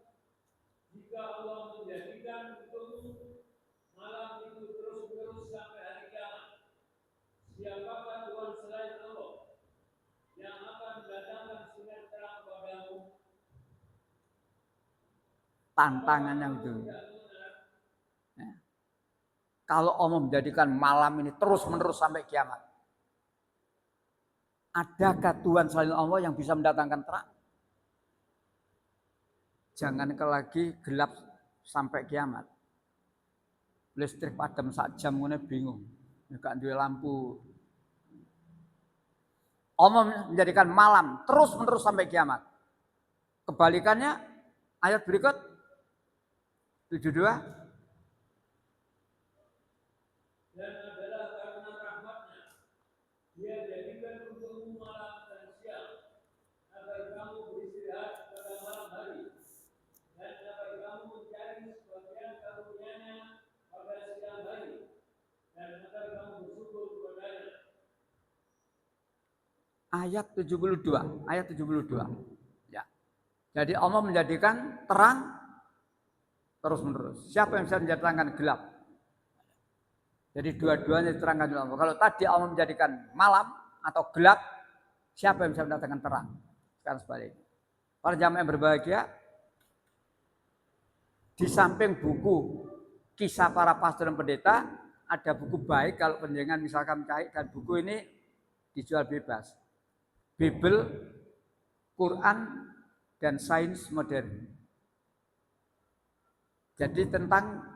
C: jika Allah menjadikan untukmu malam itu terus-menerus sampai hari kiamat? Siapakah Tuhan selain Allah yang akan mendatangkan sinar terang padamu?
B: Tantangannya itu. Ya. Kalau Allah menjadikan malam ini terus-menerus sampai kiamat, adakah Tuhan selain Allah yang bisa mendatangkan terang? Jangan lagi gelap sampai kiamat. Listrik padam sak jam ngene bingung. Gak duwe lampu. Allah menjadikan malam terus-menerus sampai kiamat. Kebalikannya ayat berikut 72.
C: Dan adalah karena rahmatnya Dia jadikan untukmu malam dan siang agar kamu beristirahat pada malam hari dan agar kamu mencari sebagian karunia-Nya pada siang hari dan agar kamu bersyukur kepadanya.
B: Ayat 72. Ya. Jadi Allah menjadikan terang terus-menerus. Siapa yang bisa mendatangkan gelap? Jadi dua-duanya diterangkan oleh Allah. Kalau tadi Allah menjadikan malam atau gelap, siapa yang bisa mendatangkan terang? Sekarang sebaliknya. Para jamaah yang berbahagia, di samping buku kisah para pastor dan pendeta, ada buku baik kalau penjenengan misalkan mencari, dan buku ini dijual bebas. Bible, Quran, dan sains modern. Jadi tentang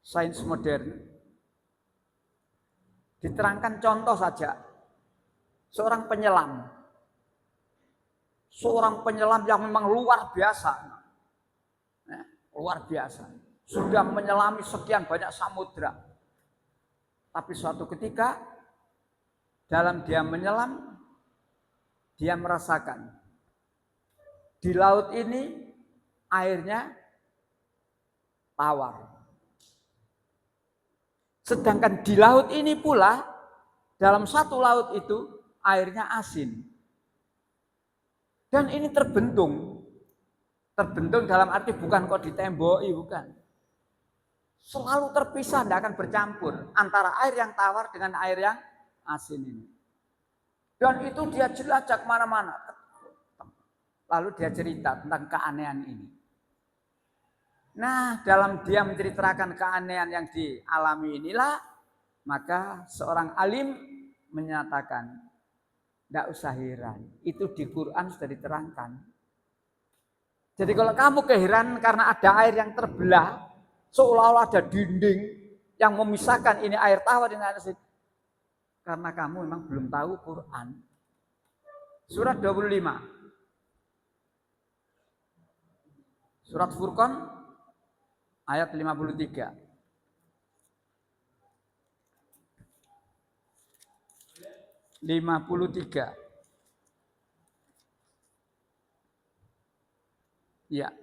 B: sains modern diterangkan contoh saja. Seorang penyelam yang memang luar biasa. Luar biasa. Sudah menyelami sekian banyak samudra. Tapi suatu ketika dalam dia menyelam, dia merasakan di laut ini airnya tawar. Sedangkan di laut ini pula, dalam satu laut itu airnya asin. Dan ini terbentung. Terbentung dalam arti bukan kok ditemboki, bukan. Selalu terpisah, tidak akan bercampur antara air yang tawar dengan air yang asin ini. Dan itu dia jelajah kemana-mana. Lalu dia cerita tentang keanehan ini. Nah, dalam dia menceritakan keanehan yang dialami inilah, maka seorang alim menyatakan, tidak usah heran, itu di Quran sudah diterangkan. Jadi kalau kamu keheranan karena ada air yang terbelah, seolah-olah ada dinding yang memisahkan ini air tawar dengan air asin, karena kamu memang belum tahu Quran. Surat 25. Surat Furqan ayat 53. Ya.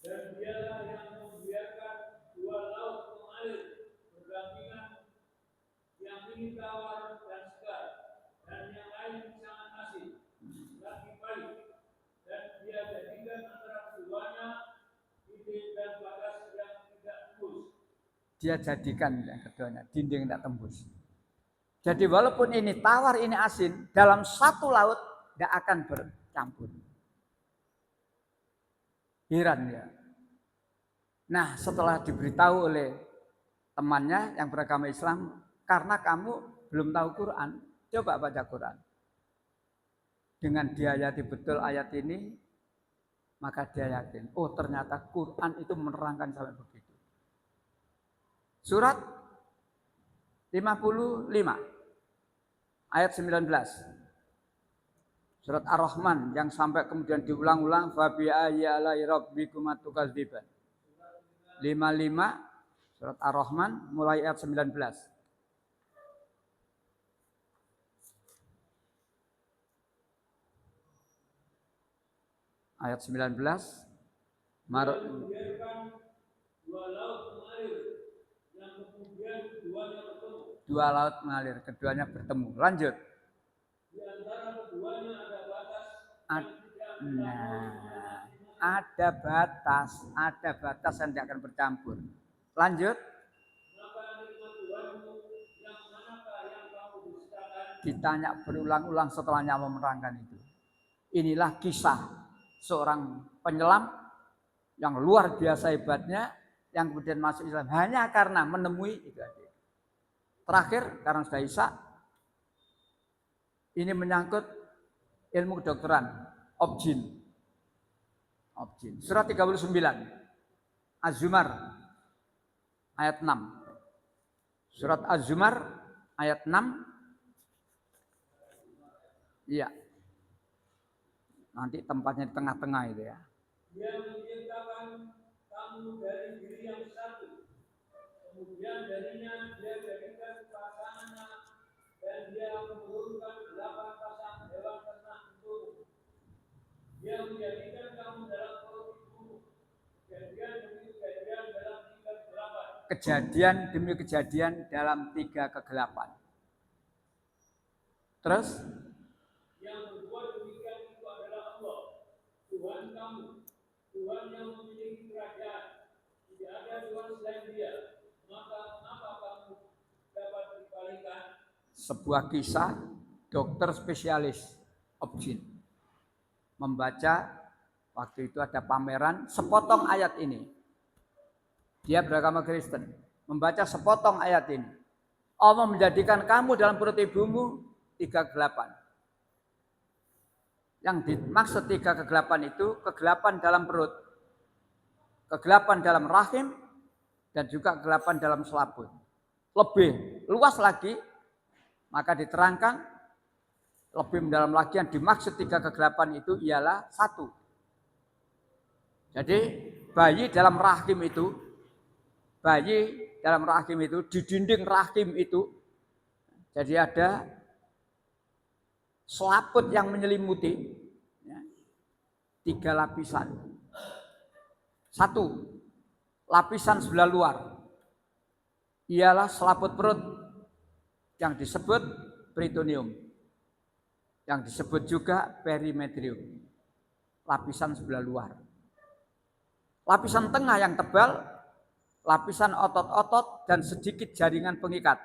C: Dan dialah yang membiarkan dua laut mengalir berdampingan, yang ini tawar dan segar, dan yang lain sangat asin, lagi pahit. Dan dia jadikan antara keduanya dinding dan batas yang tidak tembus.
B: Dia jadikan yang keduanya dinding tidak tembus. Jadi walaupun ini tawar, ini asin, dalam satu laut tidak akan bercampur. Heran ya. Nah, setelah diberitahu oleh temannya yang beragama Islam, karena kamu belum tahu Quran, coba baca Quran. Dengan dia yati betul ayat ini, maka dia yakin, oh ternyata Quran itu menerangkan sampai begitu. Surat 55 ayat 19. Surat Ar-Rahman yang sampai kemudian diulang-ulang, fa bi ayyi ala'i rabbikum tukadziban. 55 surat Ar-Rahman mulai ayat 19. Ayat 19.
C: Membiarkan dua
B: dua laut mengalir, keduanya bertemu. Lanjut.
C: Di antara keduanya ada batas
B: Nah, ada batas yang tidak akan bercampur. Lanjut.
C: maka nikmat Tuhanmu yang manakah yang kamu dustakan?
B: Ditanya berulang-ulang setelahnya menerangkan itu. Inilah kisah seorang penyelam yang luar biasa hebatnya, yang kemudian masuk Islam hanya karena menemui itu aja. Terakhir, karena sudah Isya, ini menyangkut ilmu kedokteran, objin. Surat 39, Az-Zumar, ayat 6. Surat Az-Zumar, ayat 6. Iya. Nanti tempatnya di tengah-tengah itu ya.
C: Dia menciptakan kamu dari diri yang satu. Kemudian darinya dia jadikan pasangannya dan dia menurunkan 8 pasang hewan ternak untukmu. Dia menjadikan kamu dalam perut ibumu. Kejadian demi kejadian dalam 3 kegelapan.
B: Kejadian demi kejadian dalam 3 kegelapan. Terus
C: yang membuat demikian itu adalah Allah, Tuhan kamu, Tuhan yang memiliki kerajaan. Tidak ada Tuhan selain Dia. Maka mengapa kamu dapat dipalingkan?
B: sebuah kisah dokter spesialis objin membaca, waktu itu ada pameran sepotong ayat ini. Dia beragama Kristen, membaca sepotong ayat ini. Allah menjadikan kamu dalam perut ibumu 3 kegelapan. Yang dimaksud 3 kegelapan itu kegelapan dalam perut, kegelapan dalam rahim, dan juga kegelapan dalam selaput. Lebih luas lagi, maka diterangkan lebih mendalam lagi yang dimaksud 3 kegelapan itu ialah 1. Jadi bayi dalam rahim itu, di dinding rahim itu, jadi ada selaput yang menyelimuti 3 lapisan. 1, lapisan sebelah luar ialah selaput perut yang disebut peritoneum, yang disebut juga perimetrium, lapisan sebelah luar. Lapisan tengah yang tebal, lapisan otot-otot dan sedikit jaringan pengikat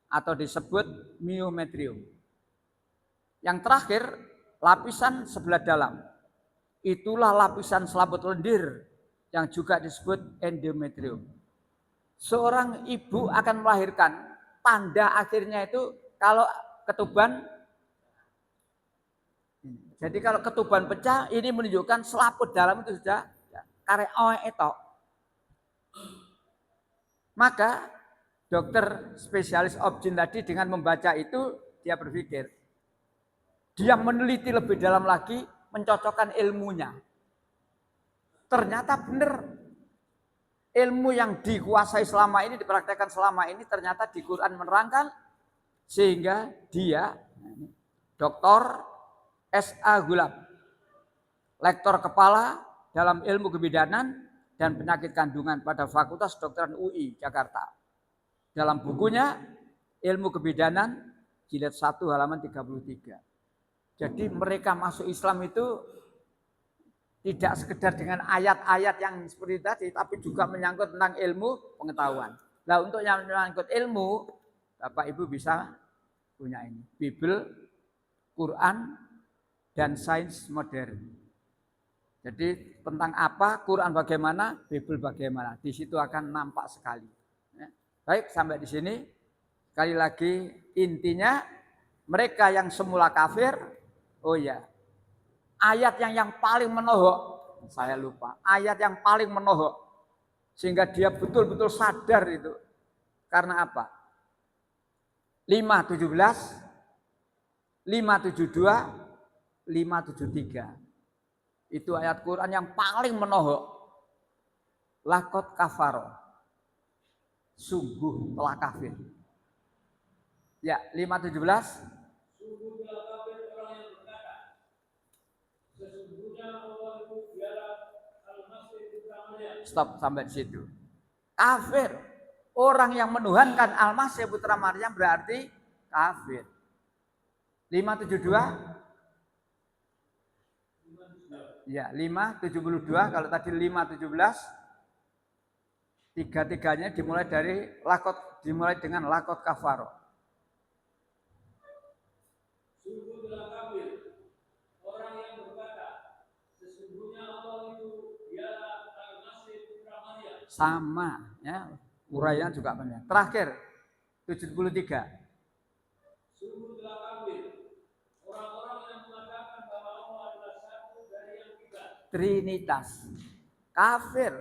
B: atau disebut myometrium. Yang terakhir, lapisan sebelah dalam. Itulah lapisan selaput lendir yang juga disebut endometrium. Seorang ibu akan melahirkan, tanda akhirnya itu kalau ketuban. Jadi kalau ketuban pecah, ini menunjukkan selaput dalam itu sudah karek etok. Maka dokter spesialis objin tadi dengan membaca itu dia berpikir, dia meneliti lebih dalam lagi, mencocokkan ilmunya. Ternyata benar. Ilmu yang dikuasai selama ini, dipraktekkan selama ini, ternyata di Quran menerangkan, sehingga dia, Dr. S.A. Gulam, lektor kepala dalam ilmu kebidanan dan penyakit kandungan pada Fakultas Kedokteran UI Jakarta. Dalam bukunya, Ilmu Kebidanan, jilid 1 halaman 33. Jadi mereka masuk Islam itu tidak sekedar dengan ayat-ayat yang seperti tadi, tapi juga menyangkut tentang ilmu pengetahuan. Nah, untuk yang menyangkut ilmu, Bapak Ibu bisa punya ini, Bible, Quran, dan sains modern. Jadi tentang apa, Quran bagaimana, Bible bagaimana, di situ akan nampak sekali. Baik, sampai di sini. Sekali lagi intinya, mereka yang semula kafir, oh ya, ayat yang paling menohok, saya lupa, ayat yang paling menohok, sehingga dia betul-betul sadar itu. Karena apa? 5:17, 5:72, 5:73. Itu ayat Quran yang paling menohok. Lakot kafaro. Sungguh telah kafir. Ya, 5:17.
C: Sungguh telah kafir orang yang berkata, sesungguhnya Allah itu dialah Al-Masih Ibn Maryam.
B: Stop sampai di situ. Kafir. Orang yang menuhankan Al-Masih putra Maryam berarti kafir. 572? Ya, 572. Kalau tadi 517, tiga-tiganya dimulai dengan lakot kafaro.
C: Sungguh telah kafir orang yang berkata, sesungguhnya Allah itu dialah Al-Masih putra Maryam.
B: Sama, ya. Uraian juga benar. Terakhir 73.
C: Sungguh telah kafir orang-orang yang mengatakan bahwa Allah adalah satu dari yang tiga.
B: Trinitas. Kafir.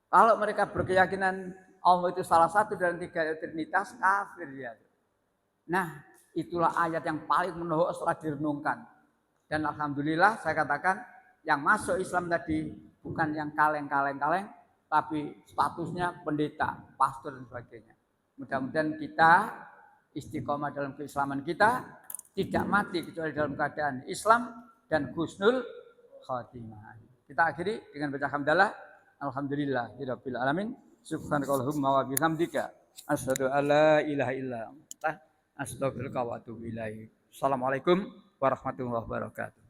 B: Kalau mereka berkeyakinan Allah itu salah satu dari tiga Trinitas, kafir ya. Nah, itulah ayat yang paling menohok setelah direnungkan. Dan alhamdulillah saya katakan yang masuk Islam tadi bukan yang kaleng-kaleng, tapi statusnya pendeta, pastor dan sebagainya. Mudah-mudahan kita istiqomah dalam keislaman kita, tidak mati kecuali dalam keadaan Islam dan husnul khatimah. Kita akhiri dengan baca hamdalah. Alhamdulillahirabbil alamin. Subhanakallahumma wa bihamdika asyhadu an la ilaha illa anta astaghfiruka wa atubu ilaik. Assalamualaikum warahmatullahi wabarakatuh.